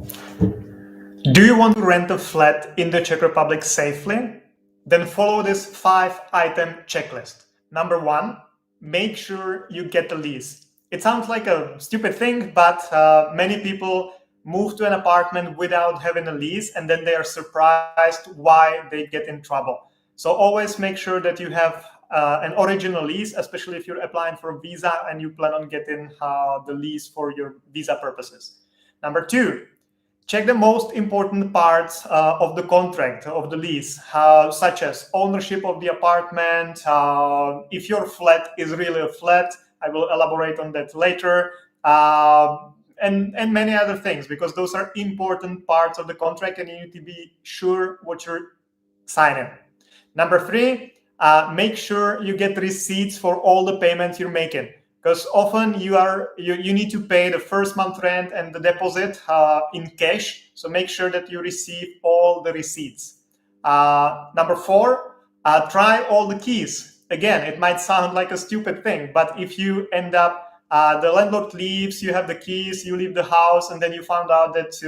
Do you want to rent a flat in the Czech Republic safely? Then follow this 5-item checklist. Number 1, make sure you get a lease. It sounds like a stupid thing, but many people move to an apartment without having a lease, and then they are surprised why they get in trouble. So always make sure that you have an original lease, especially if you're applying for a visa and you plan on getting the lease for your visa purposes. Number 2, check the most important parts of the contract, of the lease, such as ownership of the apartment, if your flat is really a flat. I will elaborate on that later, and many other things, because those are important parts of the contract and you need to be sure what you're signing. Number 3, make sure you get receipts for all the payments you're making, because often you need to pay the first month rent and the deposit in cash. So make sure that you receive all the receipts. Number 4, try all the keys. Again, it might sound like a stupid thing, but if you end up the landlord leaves, you have the keys, you leave the house, and then you find out that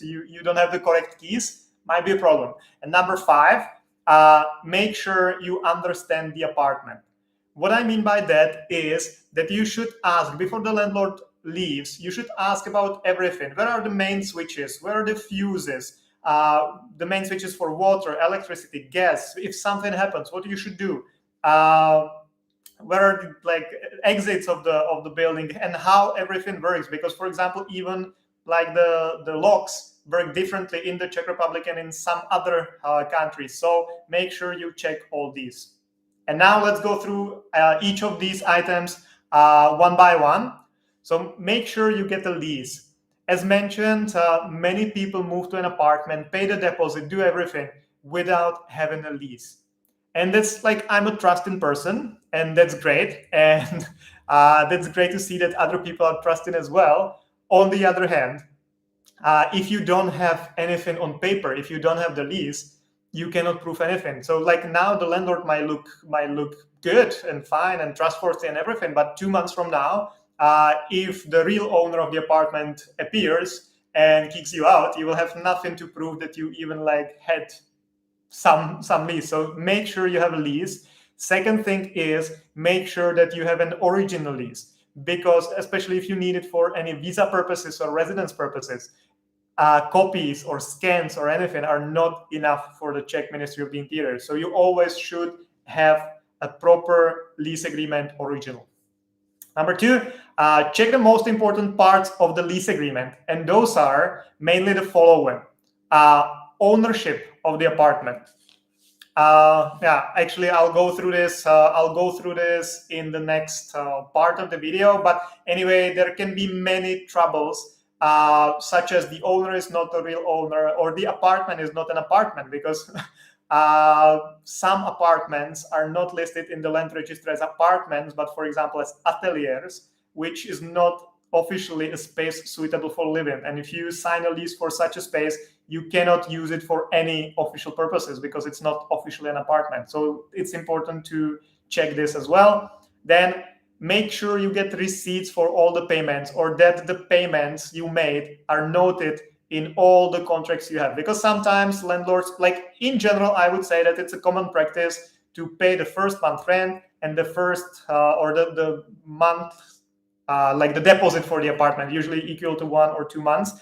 you don't have the correct keys, might be a problem. And number 5, make sure you understand the apartment. What I mean by that is that you should ask, before the landlord leaves, you should ask about everything. Where are the main switches? Where are the fuses? The main switches for water, electricity, gas. If something happens, what you should do? Where are the exits of the building, and how everything works? Because, for example, even the locks work differently in the Czech Republic and in some other countries. So make sure you check all these. And now let's go through each of these items one by one. So make sure you get a lease. As mentioned, many people move to an apartment, pay the deposit, do everything without having a lease. And that's I'm a trusting person, and that's great. And that's great to see that other people are trusting as well. On the other hand, if you don't have anything on paper, if you don't have the lease, you cannot prove anything. So now the landlord might look good and fine and trustworthy and everything, but 2 months from now, if the real owner of the apartment appears and kicks you out, you will have nothing to prove that you even had some lease. So make sure you have a lease. Second thing is, make sure that you have an original lease, because especially if you need it for any visa purposes or residence purposes, copies or scans or anything are not enough for the Czech Ministry of the Interior. So you always should have a proper lease agreement original. Number 2, check the most important parts of the lease agreement, and those are mainly the following. Ownership of the apartment. Actually, I'll go through this. I'll go through this in the next part of the video. But anyway, there can be many troubles, such as the owner is not the real owner, or the apartment is not an apartment, because some apartments are not listed in the land register as apartments, but for example as ateliers, which is not officially a space suitable for living. And if you sign a lease for such a space, you cannot use it for any official purposes, because it's not officially an apartment. So it's important to check this as well. Then make sure you get receipts for all the payments, or that the payments you made are noted in all the contracts you have. Because sometimes landlords, in general, I would say that it's a common practice to pay the first month rent and the first or the month, the deposit for the apartment, usually equal to 1 or 2 months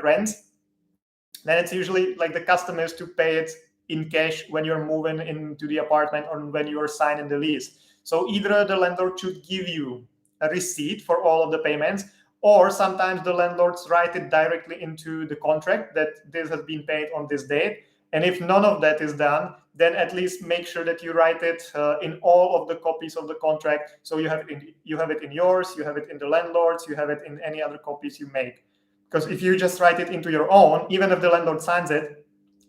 rent. Then it's usually the custom is to pay it in cash when you're moving into the apartment or when you're signing the lease. So either the landlord should give you a receipt for all of the payments, or sometimes the landlords write it directly into the contract that this has been paid on this date. And if none of that is done, then at least make sure that you write it in all of the copies of the contract. So you have it in yours, you have it in the landlord's, you have it in any other copies you make. Because if you just write it into your own, even if the landlord signs it,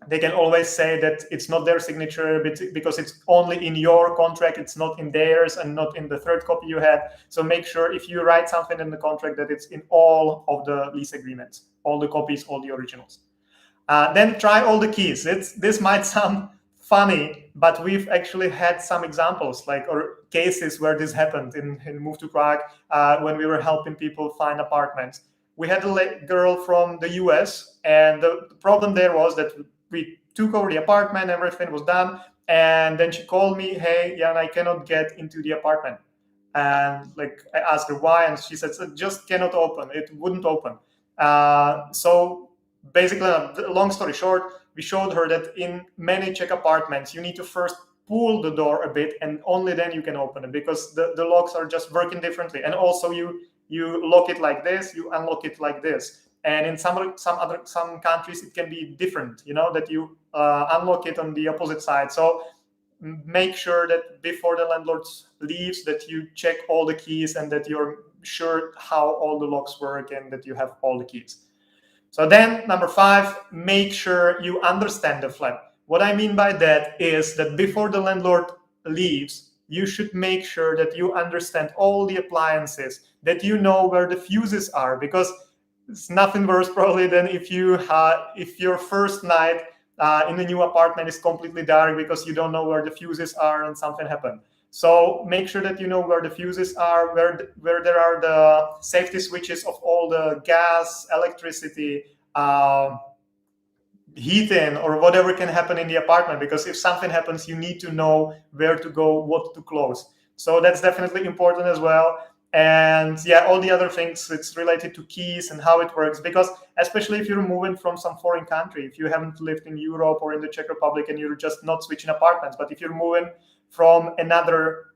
they can always say that it's not their signature because it's only in your contract, it's not in theirs and not in the third copy you had. So make sure if you write something in the contract that it's in all of the lease agreements, all the copies, all the originals. Then try all the keys. This might sound funny, but we've actually had some examples or cases where this happened in Move to Prague when we were helping people find apartments. We had a girl from the US, and the problem there was that we took over the apartment, everything was done, and then she called me, hey, Jan, I cannot get into the apartment. And like I asked her why, and she said, it just cannot open. It wouldn't open. So basically, long story short, we showed her that in many Czech apartments, you need to first pull the door a bit, and only then you can open it, because the locks are just working differently. And also you lock it like this, you unlock it like this. And in some countries it can be different, that you unlock it on the opposite side. So make sure that before the landlord leaves, that you check all the keys and that you're sure how all the locks work and that you have all the keys. So then, number 5, make sure you understand the flat. What I mean by that is that before the landlord leaves, you should make sure that you understand all the appliances, that you know where the fuses are, because it's nothing worse probably than if your first night in the new apartment is completely dark because you don't know where the fuses are and something happened. So make sure that you know where the fuses are, where there are the safety switches of all the gas, electricity, heating, or whatever can happen in the apartment. Because if something happens, you need to know where to go, what to close. So that's definitely important as well. And yeah, all the other things, it's related to keys and how it works, because especially if you're moving from some foreign country, if you haven't lived in Europe or in the Czech Republic and you're just not switching apartments, but if you're moving from another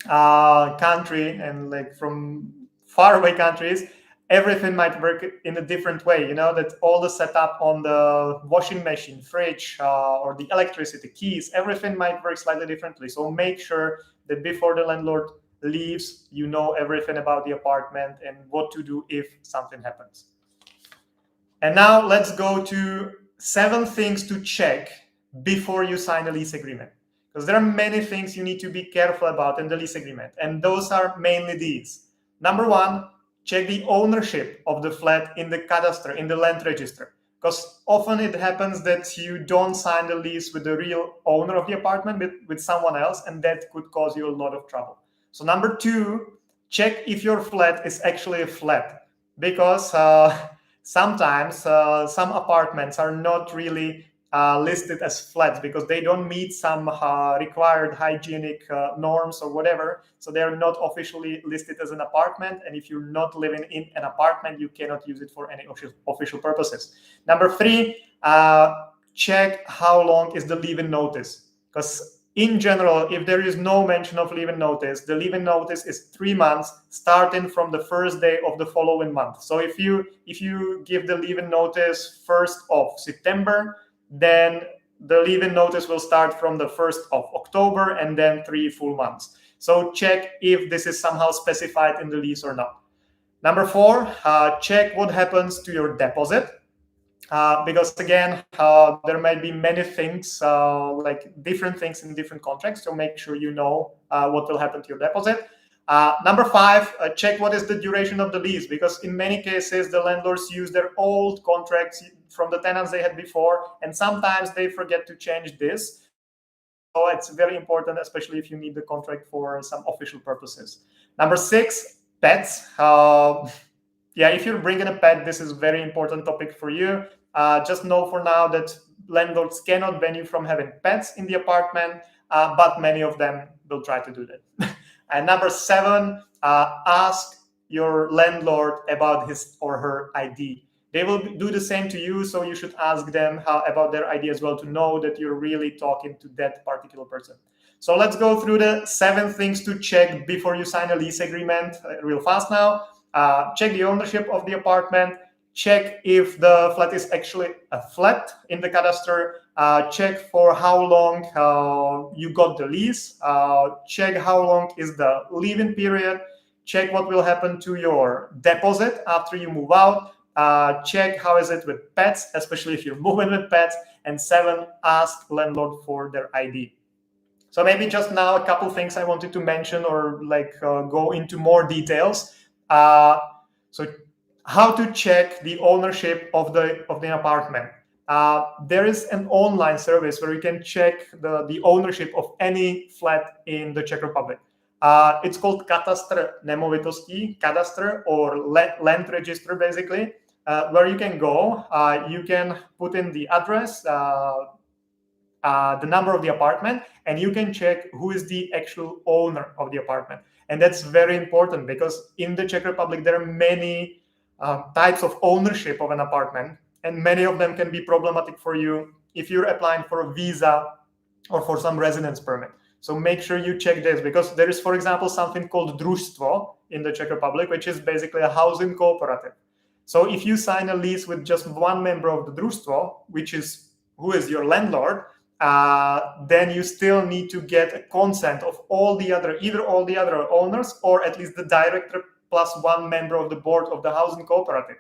country and like from faraway countries, everything might work in a different way, that all the setup on the washing machine, fridge, or the electricity, keys, everything might work slightly differently. So make sure that before the landlord leaves, you know everything about the apartment and what to do if something happens. And now let's go to 7 things to check before you sign a lease agreement, because there are many things you need to be careful about in the lease agreement, and those are mainly these. Number 1, check the ownership of the flat in the cadastre, in the land register, because often it happens that you don't sign the lease with the real owner of the apartment, but with someone else, and that could cause you a lot of trouble. So number 2, check if your flat is actually a flat, because sometimes some apartments are not really listed as flats because they don't meet some required hygienic norms or whatever. So they're not officially listed as an apartment. And if you're not living in an apartment, you cannot use it for any official purposes. Number 3, check how long is the leave-in notice. Because in general, if there is no mention of leave-in notice, the leave-in notice is 3 months starting from the first day of the following month. So if you give the leave-in notice 1st of September, then the leave-in notice will start from the 1st of October and then 3 full months. So check if this is somehow specified in the lease or not. Number 4, check what happens to your deposit. Because again, there might be many things, like different things in different contracts. So make sure you know what will happen to your deposit. Number 5, check what is the duration of the lease, because in many cases, the landlords use their old contracts from the tenants they had before, and sometimes they forget to change this. So it's very important, especially if you need the contract for some official purposes. Number 6, pets. If you're bringing a pet, this is a very important topic for you. Just know for now that landlords cannot ban you from having pets in the apartment, but many of them will try to do that. And number 7, ask your landlord about his or her ID. They will do the same to you, so you should ask them about their ID as well to know that you're really talking to that particular person. So let's go through the 7 things to check before you sign a lease agreement real fast now. Check the ownership of the apartment. Check if the flat is actually a flat in the cadastre. Check for how long you got the lease. Check how long is the leave-in period. Check what will happen to your deposit after you move out. Check how is it with pets, especially if you're moving with pets. And 7, ask landlord for their ID. So maybe just now a couple things I wanted to mention or go into more details. So how to check the ownership of the apartment. There is an online service where you can check the ownership of any flat in the Czech Republic. It's called katastr nemovitostí, cadastre or land register, basically, where you can go. You can put in the address, the number of the apartment, and you can check who is the actual owner of the apartment. And that's very important because in the Czech Republic, there are many types of ownership of an apartment, and many of them can be problematic for you if you're applying for a visa or for some residence permit. So make sure you check this, because there is, for example, something called družstvo in the Czech Republic, which is basically a housing cooperative. So if you sign a lease with just one member of the družstvo, who is your landlord, then you still need to get a consent of either all the other owners, or at least the director plus one member of the board of the housing cooperative.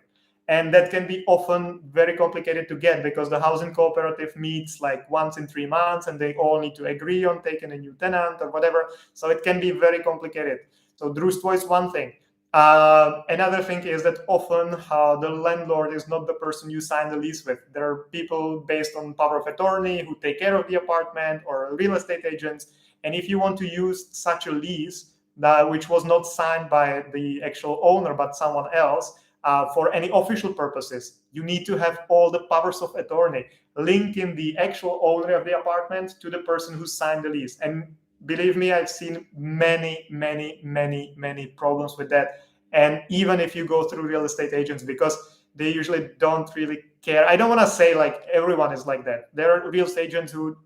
And that can be often very complicated to get, because the housing cooperative meets like once in 3 months, and they all need to agree on taking a new tenant or whatever. So it can be very complicated. So družstvo is one thing. Another thing is that often the landlord is not the person you sign the lease with. There are people based on power of attorney who take care of the apartment, or real estate agents. And if you want to use such a lease which was not signed by the actual owner but someone else, for any official purposes, you need to have all the powers of attorney linking the actual owner of the apartment to the person who signed the lease. And believe me, I've seen many problems with that. And even if you go through real estate agents, because they usually don't really care. I don't want to say like everyone is like that. There are real estate agents who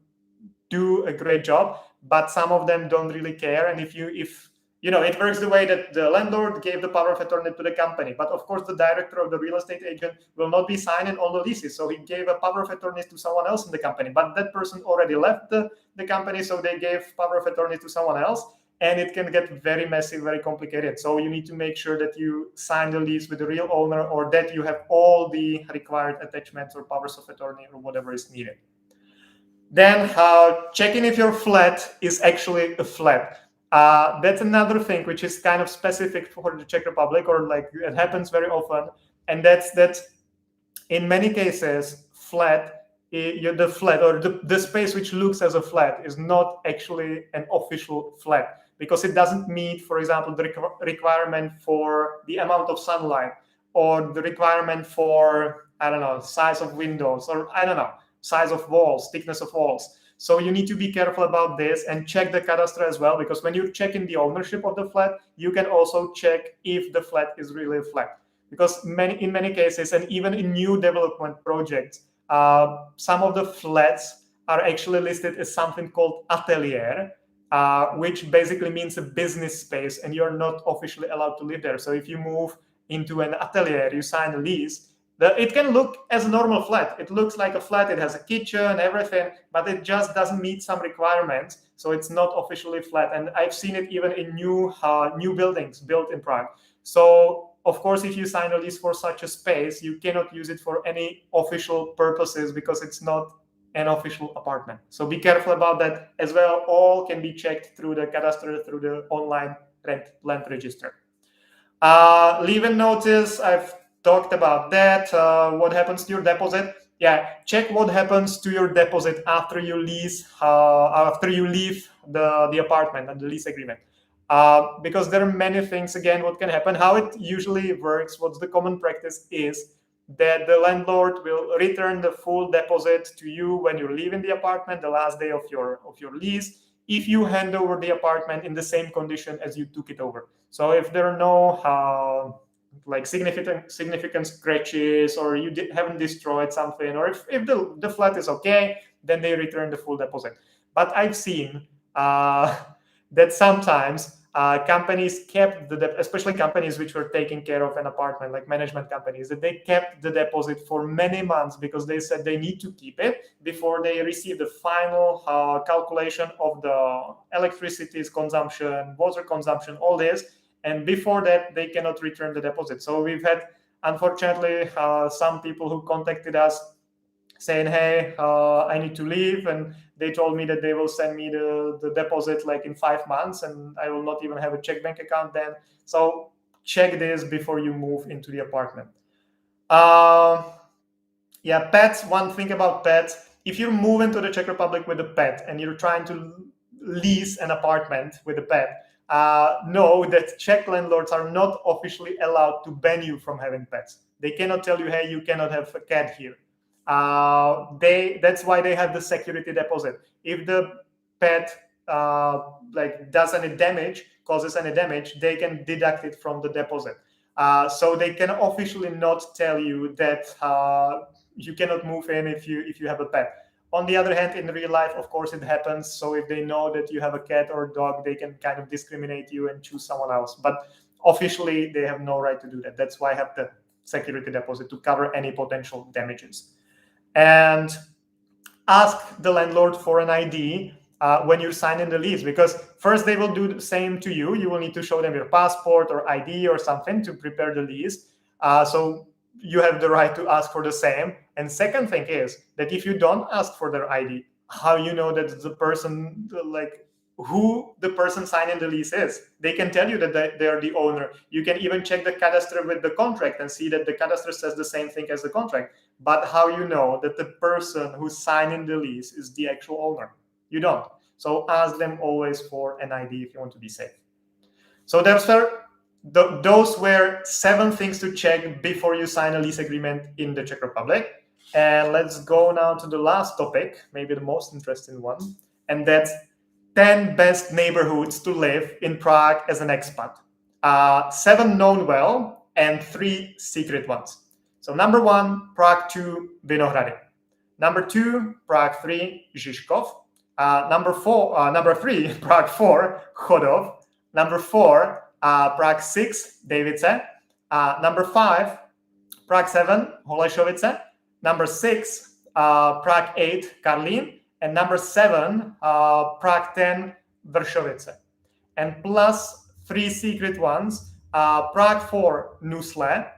do a great job, but some of them don't really care. And if it works the way that the landlord gave the power of attorney to the company, but of course the director of the real estate agent will not be signing all the leases. So he gave a power of attorney to someone else in the company, but that person already left the company, so they gave power of attorney to someone else, and it can get very messy, very complicated. So you need to make sure that you sign the lease with the real owner, or that you have all the required attachments or powers of attorney or whatever is needed. Then checking if your flat is actually a flat. That's another thing which is kind of specific for the Czech Republic, or like it happens very often. And that's that in many cases, the flat or the space which looks as a flat is not actually an official flat, because it doesn't meet, for example, the requirement for the amount of sunlight, or the requirement for, size of windows, or size of walls, thickness of walls. So you need to be careful about this and check the cadastre as well, because when you're checking the ownership of the flat, you can also check if the flat is really a flat. Because in many cases, and even in new development projects, some of the flats are actually listed as something called atelier, which basically means a business space, and you're not officially allowed to live there. So if you move into an atelier, you sign a lease, it can look as a normal flat. It looks like a flat. It has a kitchen, everything, but it just doesn't meet some requirements. So it's not officially flat. And I've seen it even in new buildings built in Prague. So of course, if you sign a lease for such a space, you cannot use it for any official purposes, because it's not an official apartment. So be careful about that as well. All can be checked through the cadastre, through the online land register. Leave-in notice, I've talked about that. What happens to your deposit? Yeah, check what happens to your deposit after you leave the apartment and the lease agreement. Because there are many things, again, what can happen. How it usually works, what's the common practice is that the landlord will return the full deposit to you when you're leaving the apartment, the last day of your lease, if you hand over the apartment in the same condition as you took it over. So if there are no significant scratches, or you haven't destroyed something, or if the flat is okay, then they return the full deposit. But I've seen that sometimes companies kept especially companies which were taking care of an apartment, like management companies, that they kept the deposit for many months, because they said they need to keep it before they receive the final calculation of the electricity consumption, water consumption, all this. And before that, they cannot return the deposit. So we've had, unfortunately, some people who contacted us saying, hey, I need to leave. And they told me that they will send me the deposit like in 5 months, and I will not even have a Czech bank account then. So check this before you move into the apartment. Pets, one thing about pets. If you move into the Czech Republic with a pet and you're trying to lease an apartment with a pet, know that Czech landlords are not officially allowed to ban you from having pets. They cannot tell you, hey, you cannot have a cat here. That's why they have the security deposit. If the pet does any damage, causes any damage, they can deduct it from the deposit. So they can officially not tell you that you cannot move in if you have a pet. On the other hand, in real life, of course, it happens. So if they know that you have a cat or a dog, they can kind of discriminate you and choose someone else. But officially, they have no right to do that. That's why I have the security deposit to cover any potential damages. And ask the landlord for an ID when you sign in the lease, because first they will do the same to you. You will need to show them your passport or ID or something to prepare the lease. So you have the right to ask for the same. And second thing is that if you don't ask for their ID, how you know that the person, who the person signing the lease is? They can tell you that they are the owner. You can even check the cadastre with the contract and see that the cadastre says the same thing as the contract. But how you know that the person who's signing the lease is the actual owner? You don't. So ask them always for an ID if you want to be safe. So those were 7 things to check before you sign a lease agreement in the Czech Republic. And let's go now to the last topic, maybe the most interesting one, and that's 10 best neighborhoods to live in Prague as an expat. 7 known well and 3 secret ones. So number 1, Prague 2, Vinohrady. Number 2, Prague 3, Žižkov. Number 3, Prague 4, Chodov. Number 4, Prague 6, Davice. Number 5, Prague 7, Holešovice. Number 6, Prague 8, Karlín. And number 7, Prague 10, Vršovice. And plus 3 secret ones, Prague 4, Nusle,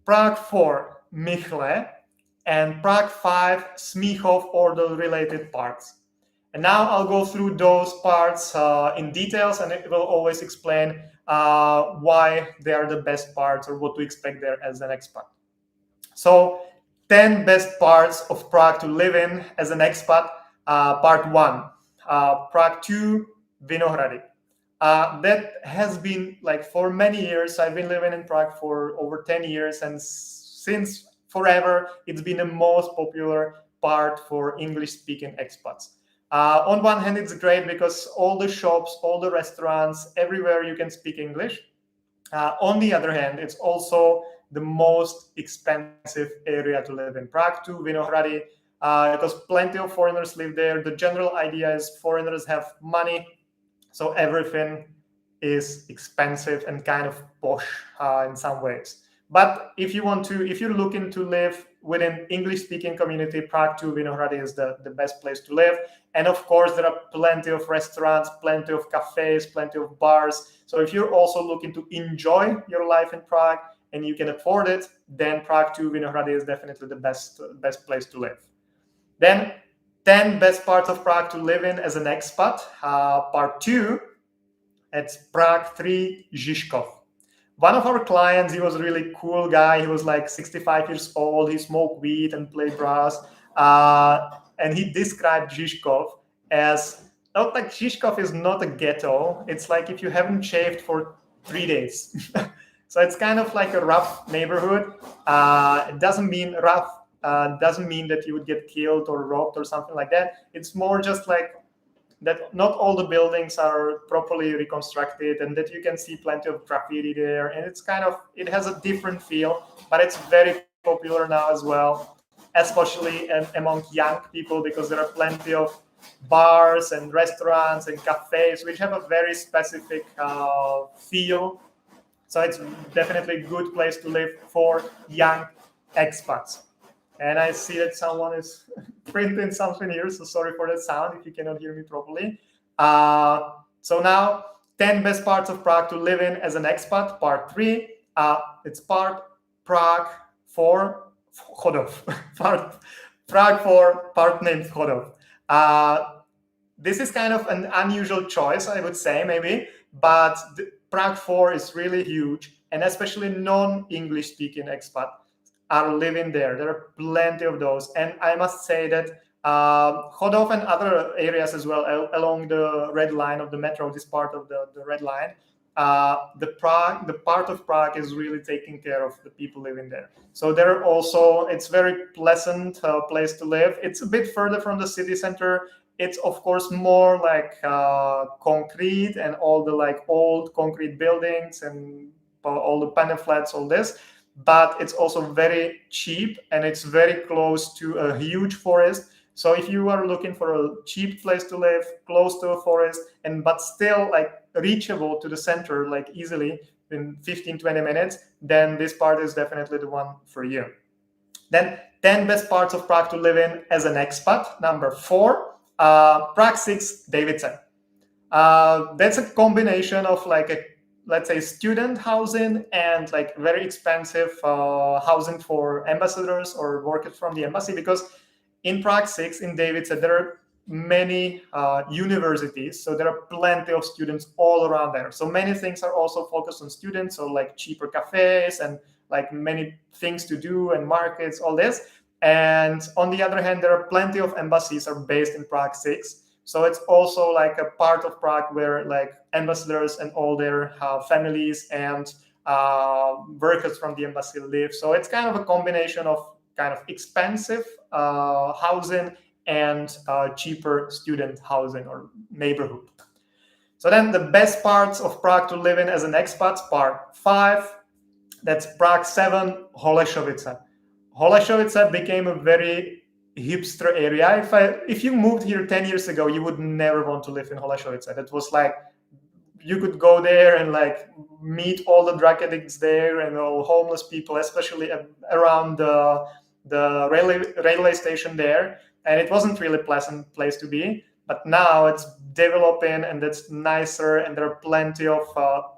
Prague 4, Michle, and Prague 5, Smíchov, or the related parts. And now I'll go through those parts in details, and it will always explain why they are the best parts or what to expect there as an expat. So 10 best parts of Prague to live in as an expat. Part 1, Prague 2, Vinohrady. That has been, for many years, I've been living in Prague for over 10 years, and since forever, it's been the most popular part for English-speaking expats. On one hand, it's great because all the shops, all the restaurants, everywhere you can speak English. On the other hand, it's also the most expensive area to live in. Prague 2, Vinohrady, because plenty of foreigners live there. The general idea is foreigners have money, so everything is expensive and kind of posh in some ways. But if you're looking to live within English-speaking community, Prague 2, Vinohrady is the best place to live. And of course, there are plenty of restaurants, plenty of cafes, plenty of bars. So if you're also looking to enjoy your life in Prague and you can afford it, then Prague 2, Vinohrady is definitely the best place to live. Then 10 best parts of Prague to live in as an expat. Part 2, it's Prague 3, Žižkov. One of our clients, he was a really cool guy. He was 65 years old. He smoked weed and played brass. And he described Žižkov as, Žižkov is not a ghetto. It's like if you haven't shaved for 3 days. So it's kind of like a rough neighborhood. It doesn't mean rough. Doesn't mean that you would get killed or robbed or something like that. It's more just that not all the buildings are properly reconstructed and that you can see plenty of graffiti there. And it has a different feel, but it's very popular now as well, especially among young people, because there are plenty of bars and restaurants and cafes which have a very specific feel. So it's definitely a good place to live for young expats. And I see that someone is printing something here, so sorry for that sound if you cannot hear me properly. So now, 10 best parts of Prague to live in as an expat, part 3. It's part Prague 4, Chodov. Prague 4, part named Chodov. This is kind of an unusual choice, I would say, maybe, but Prague 4 is really huge, and especially non-English speaking expat are living there. There are plenty of those. And I must say that Chodov and other areas as well along the red line of the metro, this part of the red line. The part of Prague is really taking care of the people living there. So there also, it's very pleasant place to live. It's a bit further from the city center. It's of course more like concrete and all the like old concrete buildings and all the panel flats, all this. But it's also very cheap and it's very close to a huge forest. So if you are looking for a cheap place to live, close to a forest, and but still like reachable to the center like easily in 15-20 minutes, then this part is definitely the one for you. Then 10 best parts of Prague to live in as an expat. Number 4, Prague 6, Davidson. That's a combination of like a, let's say, student housing and like very expensive housing for ambassadors or workers from the embassy, because in Prague 6, in Davidson, there are many universities, so there are plenty of students all around there. So many things are also focused on students, so like cheaper cafes and like many things to do and markets, all this. And on the other hand, there are plenty of embassies are based in Prague 6. So it's also like a part of Prague where like ambassadors and all their families and workers from the embassy live. So it's kind of a combination of kind of expensive housing and cheaper student housing or neighborhood. So then the best parts of Prague to live in as an expat, part 5, that's Prague 7, Holešovice. Holešovice became a very hipster area. If you moved here 10 years ago, you would never want to live in Holešovice. That was like, you could go there and like meet all the drug addicts there and all homeless people, especially around the railway station there. And it wasn't really a pleasant place to be. But now it's developing and it's nicer, and there are plenty of,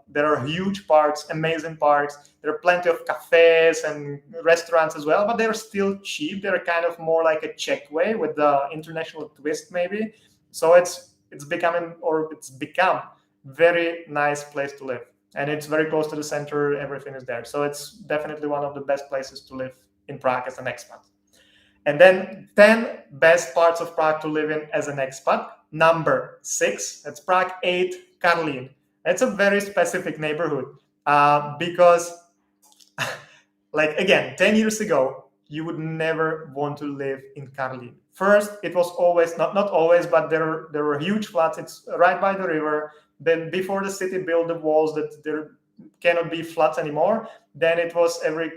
there are huge parks, amazing parks. There are plenty of cafes and restaurants as well, but they're still cheap. They're kind of more like a Czech way with the international twist maybe. So it's become very nice place to live. And it's very close to the center, everything is there. So it's definitely one of the best places to live in Prague as an expat. And then 10 best parts of Prague to live in as an expat. Number 6, that's Prague 8, Karlín. It's a very specific neighborhood because, like again, 10 years ago, you would never want to live in Karlín. First, it was always, not always, but there were huge floods. It's right by the river. Then before the city built the walls that there cannot be floods anymore, then it was every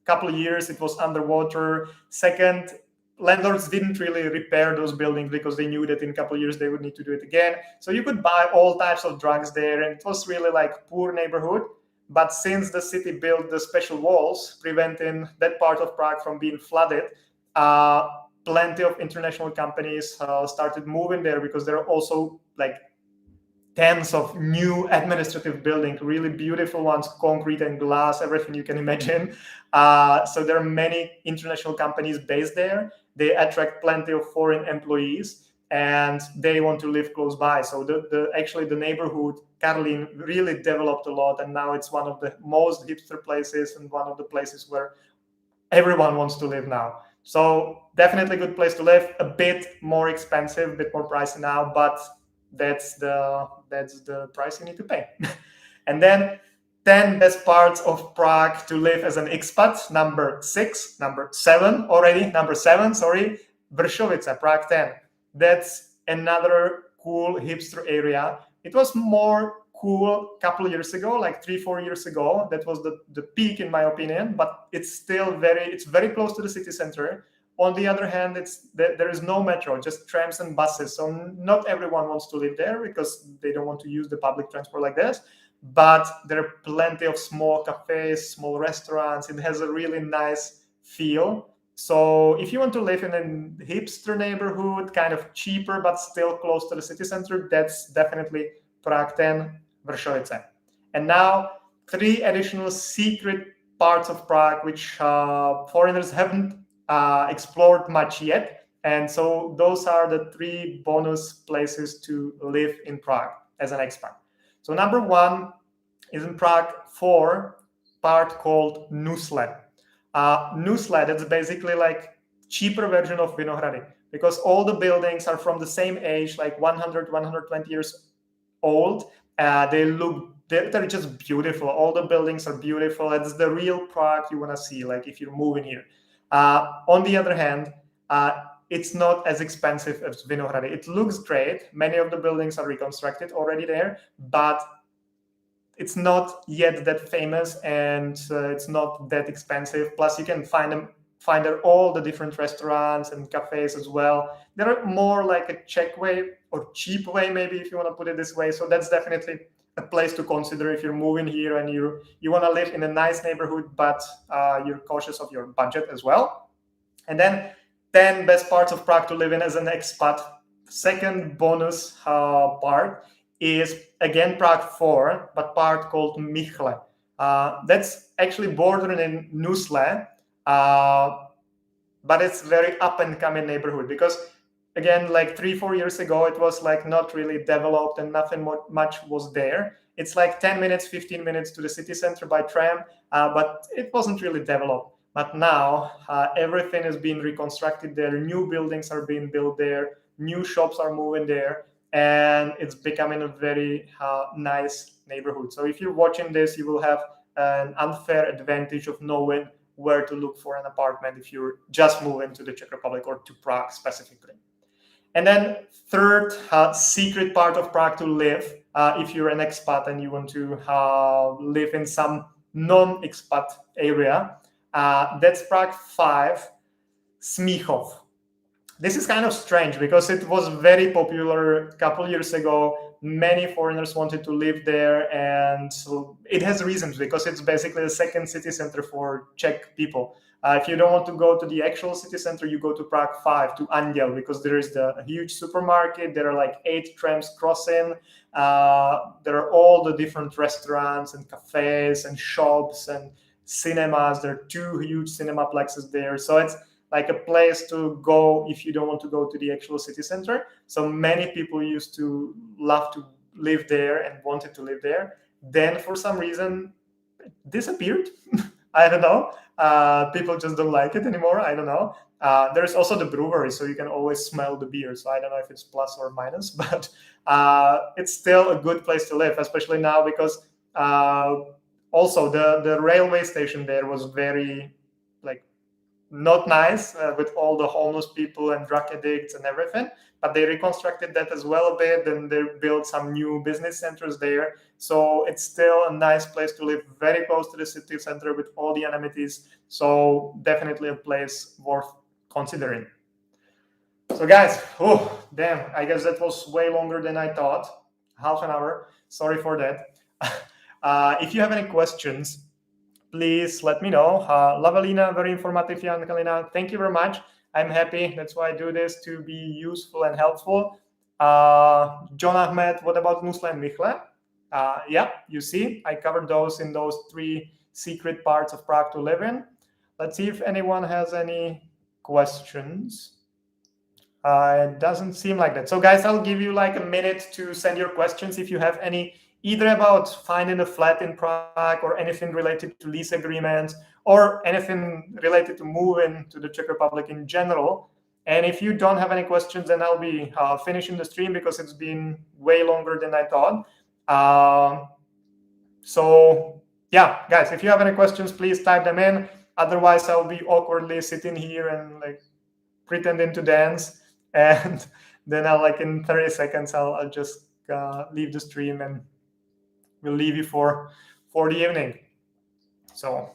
couple of years it was underwater. Second, landlords didn't really repair those buildings because they knew that in a couple of years they would need to do it again. So you could buy all types of drugs there, and it was really like poor neighborhood. But since the city built the special walls preventing that part of Prague from being flooded, plenty of international companies started moving there, because there are also like tens of new administrative buildings, really beautiful ones, concrete and glass, everything you can imagine. So there are many international companies based there. They attract plenty of foreign employees, and they want to live close by. So actually the neighborhood, Karlín, really developed a lot, and now it's one of the most hipster places and one of the places where everyone wants to live now. So definitely a good place to live. A bit more expensive, a bit more pricey now, but that's the price you need to pay. And then 10 best parts of Prague to live as an expat. Number 7, Vršovice, Prague 10. That's another cool hipster area. It was more cool a couple of years ago, like 3-4 years ago. That was the peak in my opinion, but it's still very close to the city center. On the other hand, there is no metro, just trams and buses. So not everyone wants to live there because they don't want to use the public transport like this. But there are plenty of small cafes, small restaurants. It has a really nice feel. So if you want to live in a hipster neighborhood, kind of cheaper, but still close to the city center, that's definitely Prague 10, Vršovice. And now 3 additional secret parts of Prague, which foreigners haven't explored much yet. And so those are the 3 bonus places to live in Prague as an expat. So number 1 is in Prague 4, part called Nusle. Nusle, that's basically like cheaper version of Vinohrady. because all the buildings are from the same age, like 100, 120 years old. They're just beautiful. All the buildings are beautiful. It's the real Prague you want to see, like if you're moving here. On the other hand, it's not as expensive as Vinohrady. It looks great. Many of the buildings are reconstructed already there, but it's not yet that famous, and it's not that expensive. Plus, you can find there all the different restaurants and cafes as well. They're more like a Czech way or cheap way, maybe, if you want to put it this way. So that's definitely a place to consider if you're moving here and you want to live in a nice neighborhood, but you're cautious of your budget as well. And then 10 best parts of Prague to live in as an expat. Second bonus part is again Prague 4, but part called Michle. That's actually bordering in Nusle, but it's very up and coming neighborhood, because again, like 3-4 years ago, it was like not really developed and nothing much was there. It's like 10 minutes, 15 minutes to the city center by tram, but it wasn't really developed. But now everything is being reconstructed there. New buildings are being built there. New shops are moving there. And it's becoming a very nice neighborhood. So if you're watching this, you will have an unfair advantage of knowing where to look for an apartment if you're just moving to the Czech Republic or to Prague specifically. And then third secret part of Prague to live, if you're an expat and you want to live in some non-expat area, that's Prague 5, Smíchov. This is kind of strange because it was very popular a couple years ago. Many foreigners wanted to live there, and so it has reasons, because it's basically the second city center for Czech people. If you don't want to go to the actual city center, you go to Prague 5, to Anděl, because there is a huge supermarket. There are like 8 trams crossing. There are all the different restaurants and cafes and shops and cinemas. There are 2 huge cinemaplexes there. So it's like a place to go if you don't want to go to the actual city center. So many people used to love to live there and wanted to live there. Then for some reason, it disappeared. I don't know. People just don't like it anymore. I don't know. There's also the brewery, so you can always smell the beer. So I don't know if it's plus or minus, but it's still a good place to live, especially now, because also the railway station there was very not nice, with all the homeless people and drug addicts and everything, but they reconstructed that as well a bit, and they built some new business centers there. So it's still a nice place to live, very close to the city center with all the amenities. So definitely a place worth considering. So guys, damn, I guess that was way longer than I thought. Half an hour. Sorry for that. If you have any questions, please let me know. Lavelina, very informative, Jan Kalina. Thank you very much. I'm happy. That's why I do this, to be useful and helpful. John Ahmed, what about Nusle and Michle? Yeah, you see, I covered those in those 3 secret parts of Prague to live in. Let's see if anyone has any questions. It doesn't seem like that. So guys, I'll give you like a minute to send your questions if you have any, either about finding a flat in Prague or anything related to lease agreements or anything related to moving to the Czech Republic in general. And if you don't have any questions, then I'll be finishing the stream, because it's been way longer than I thought. So yeah, guys, if you have any questions, please type them in. Otherwise, I'll be awkwardly sitting here and like pretending to dance. And then I'll in 30 seconds, I'll just leave the stream, and we'll leave you for the evening. So,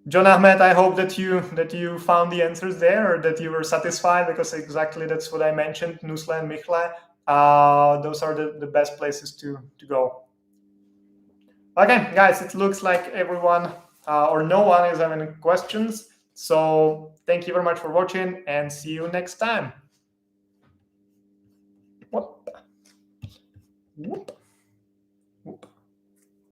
John Ahmed, I hope that you found the answers there, or that you were satisfied, because exactly that's what I mentioned. Nusle and Michle, those are the best places to go. Okay, guys, it looks like everyone or no one is having questions. So thank you very much for watching, and see you next time. Whoop.